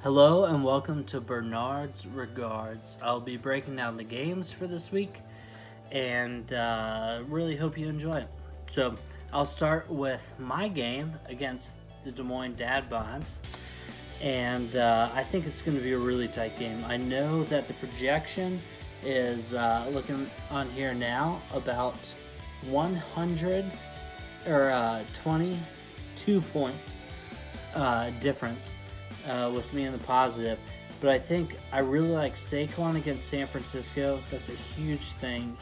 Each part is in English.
Hello and welcome to Bernard's Regards. I'll be breaking down the games for this week and really hope you enjoy it. So, I'll start with my game against the Des Moines Dad Bods, and I think it's going to be a really tight game. I know that the projection is looking on here now about 100 or 22 points difference with me in the positive. But I think I really like Saquon against San Francisco. That's a huge thing.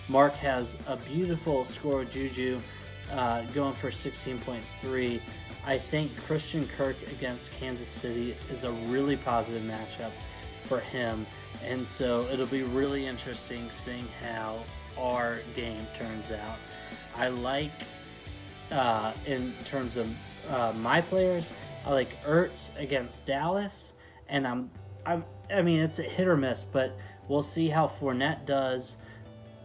Mark has a beautiful score with Juju going for 16.3. I think Christian Kirk against Kansas City is a really positive matchup for him. And so it'll be really interesting seeing how our game turns out. I like, in terms of my players, I like Ertz against Dallas, and I mean it's a hit or miss, but we'll see how Fournette does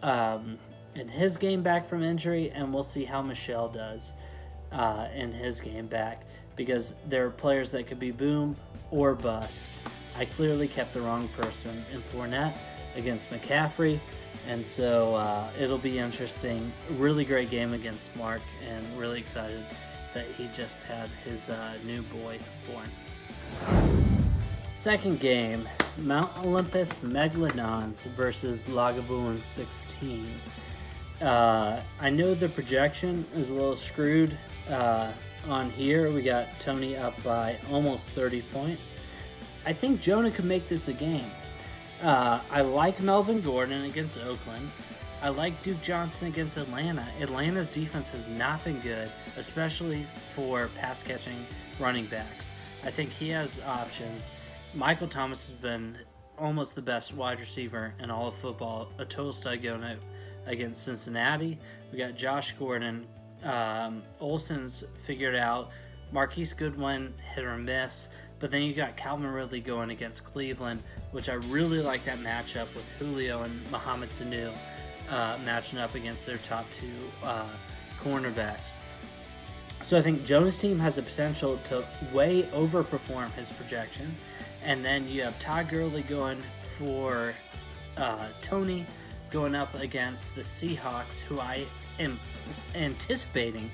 in his game back from injury, and we'll see how Michelle does in his game back, because there are players that could be boom or bust. I clearly kept the wrong person in Fournette against McCaffrey, and so it'll be interesting. Really great game against Mark, and really excited that he just had his new boy born. Second game, Mount Olympus Megalodons versus Lagavulin 16. I know the projection is a little screwed on here. We got Tony up by almost 30 points. I think Jonah could make this a game. I like Melvin Gordon against Oakland. I like Duke Johnson against Atlanta. Atlanta's defense has not been good, especially for pass-catching running backs. I think he has options. Michael Thomas has been almost the best wide receiver in all of football, a total stud going against Cincinnati. We got Josh Gordon. Olsen's figured out. Marquise Goodwin, hit or miss. But then you got Calvin Ridley going against Cleveland, which I really like that matchup with Julio and Mohamed Sanu matching up against their top two cornerbacks. So I think Jonah's team has the potential to way overperform his projection. And then you have Todd Gurley going for Tony going up against the Seahawks, who I am anticipating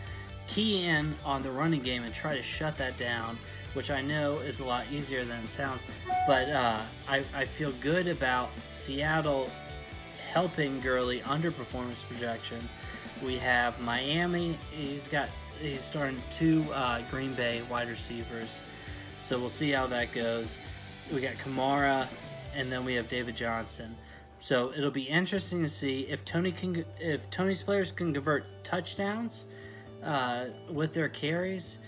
key in on the running game and try to shut that down, which I know is a lot easier than it sounds. But I feel good about Seattle helping Gurley underperform his projection. We have Miami. He's starting two Green Bay wide receivers, so we'll see how that goes. We got Kamara, and then we have David Johnson. So it'll be interesting to see if Tony's players can convert touchdowns with their carries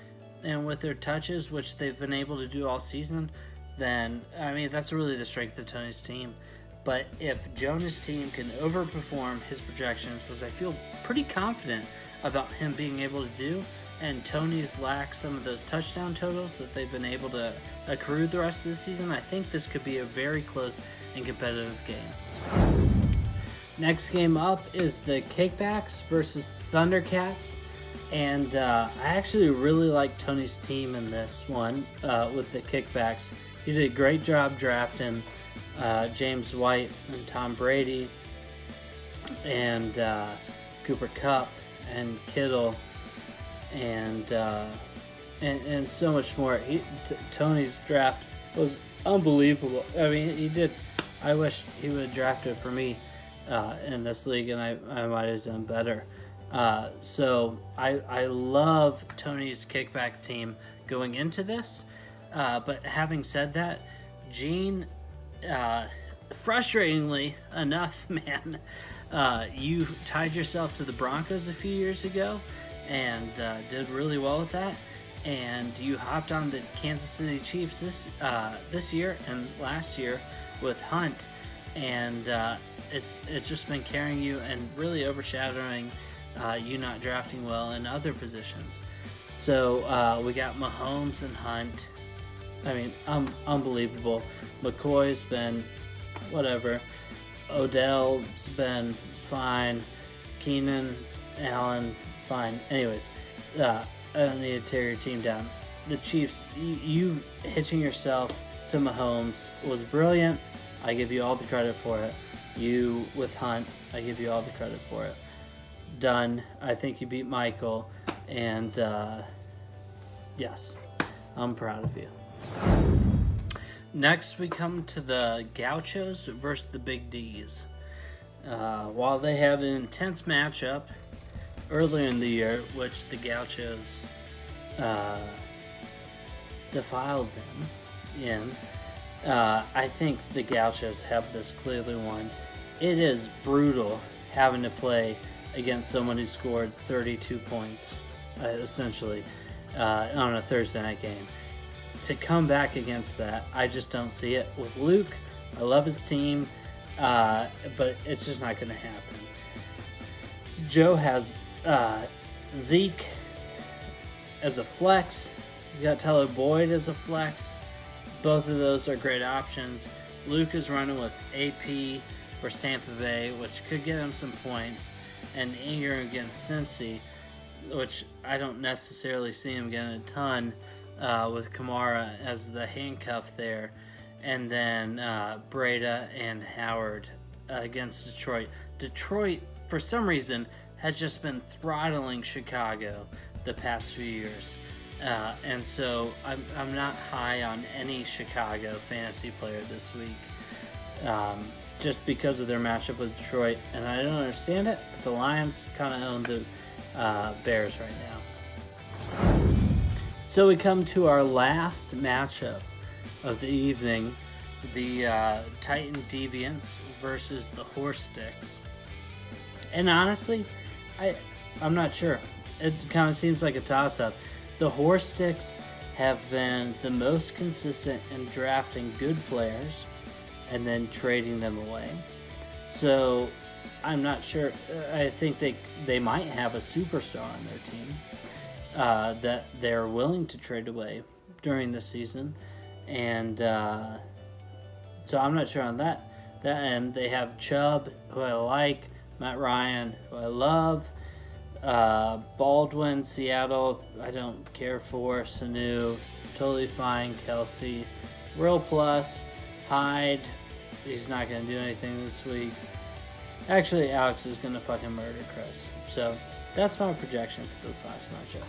and with their touches, which they've been able to do all season. Then I mean that's really the strength of Tony's team. But if Jonah's team can overperform his projections, which I feel pretty confident about him being able to do, and Tony's lack some of those touchdown totals that they've been able to accrue the rest of the season, I think this could be a very close and competitive game. Next game up is the Kickbacks versus Thundercats. And I actually really like Tony's team in this one with the Kickbacks. He did a great job drafting James White and Tom Brady and Cooper Kupp and Kittle and so much more. Tony's draft was unbelievable. I mean, he did. I wish he would have drafted for me in this league, and I might have done better. So I love Tony's kickback team going into this. But having said that, Gene, frustratingly enough, man, you tied yourself to the Broncos a few years ago and did really well with that. And you hopped on the Kansas City Chiefs this year and last year with Hunt, and it's just been carrying you and really overshadowing you not drafting well in other positions. So we got Mahomes and Hunt. I mean, unbelievable. McCoy's been whatever. Odell's been fine. Keenan Allen, fine. Anyways, I don't need to tear your team down. the Chiefs, you hitching yourself to Mahomes was brilliant. I give you all the credit for it. You with Hunt, I give you all the credit for it. Done. I think you beat Michael, and yes, I'm proud of you. Next, we come to the Gauchos versus the Big D's. While they had an intense matchup earlier in the year, which the Gauchos defiled them in, I think the Gauchos have this clearly won. It is brutal having to play against someone who scored 32 points, essentially, on a Thursday night game. To come back against that, I just don't see it. With Luke, I love his team, but it's just not going to happen. Joe has Zeke as a flex. He's got Tyler Boyd as a flex. Both of those are great options. Luke is running with AP for Tampa Bay, which could get him some points, and Ingram against Cincy, which I don't necessarily see him getting a ton with Kamara as the handcuff there, and then Breda and Howard against Detroit. Detroit, for some reason, has just been throttling Chicago the past few years. And so I'm not high on any Chicago fantasy player this week, just because of their matchup with Detroit. And I don't understand it, but the Lions kind of own the Bears right now. So we come to our last matchup of the evening, the Titan Deviants versus the Horse Sticks. And honestly, I'm not sure. It kind of seems like a toss-up. The Horse Sticks have been the most consistent in drafting good players and then trading them away. So I'm not sure. I think they might have a superstar on their team that they're willing to trade away during the season. And so I'm not sure on that end. They have Chubb, who I like, Matt Ryan, who I love, Baldwin, Seattle, I don't care for, Sanu, totally fine, Kelsey, real plus, Hyde, he's not going to do anything this week. Actually, Alex is going to fucking murder Chris. So that's my projection for this last matchup.